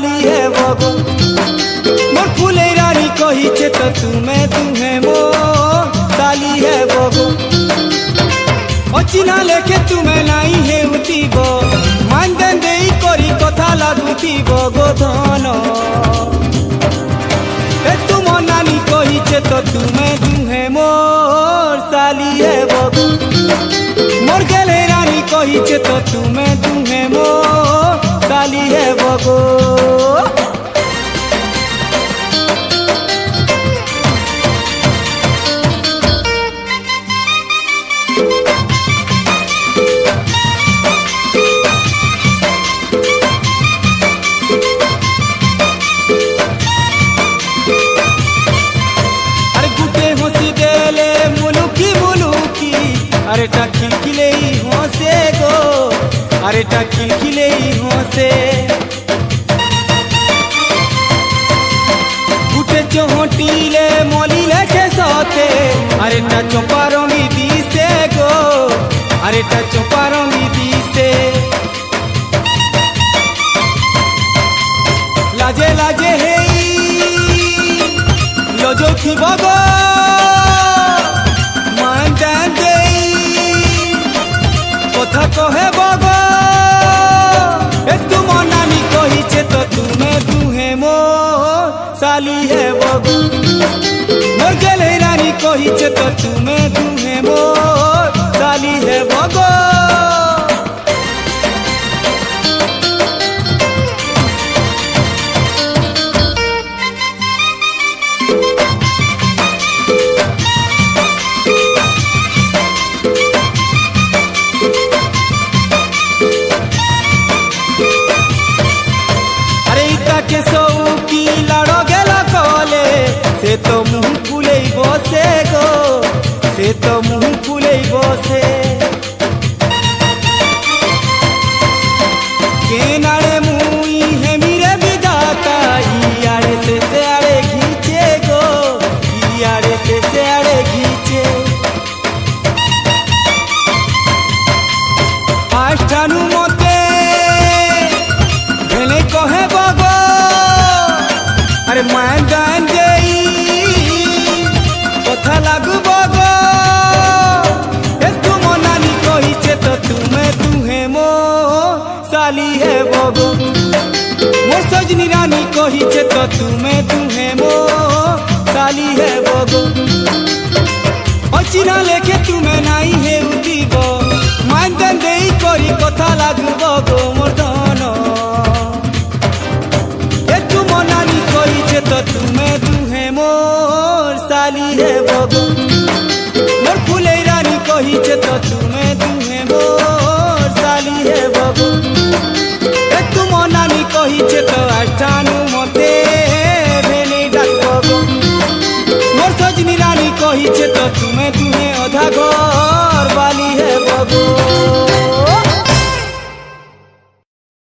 साली है बगो मोर फूले रानी कहिछे तो तुम्हें तुम्हें मोर साली है बगो अचिना लेखे तुम्हें नाई हे उठीब मान देन देई करी कथा लागुथीब गो धन ए तुम नानी कहिछे तो तुम्हें तुम्हें मोर साली है बगो मोर गेले रानी कहिछे तो तुम्हें तुम्हें मोर साली है बगो अरे टा खिलखिले होसे गो अरे टा खिलखिले होसे गुटे चोटीले मलिले के साथे अरे टा चोपारंगी दिसे गो अरे टा चोपारंगी दिसे लाजे लाजे हे लजो थिबो गो मान जान दे कथा कहे बगो ए तुम नानी कहिछे तो तुम्हें तुम्हें मोर साली है बगो मोर गेले रानी कहिछे तो तुम्हें तुम्हें मोर साली है बगो के सौ की लड़ो गेला कले से तो मुँह फुले बसे गो से तो मुँह फुले बसे केनारे मुई हेमिरे विदाता इयारे से आड़े घीचे गो इयारे से आड़े घीचे आष्टानु मते भेले कहे बगो अरे मान जान देई कथा लागू बगो ए तुम नानी कहिछे तो तुम्हें तुम्हें मोर साली है बगो मोर सजनी रानी कहिछे तो तुम्हें तुम्हें मोर साली है बगो अचिना लेखे तुम्हें नाई हे उठीब मान देन देई करी कथा लागू बगो मोर धन तो तुम्हें तुम्हें मोर साली है बगो मोर फूले रानी कहिछे तो तुम्हें तुम्हें मोर साली है बगो ए तुम नानी कहिछे तो आष्टानु मते भेले डाक बगो मोर सजनी रानी कहिछे तो तुम्हें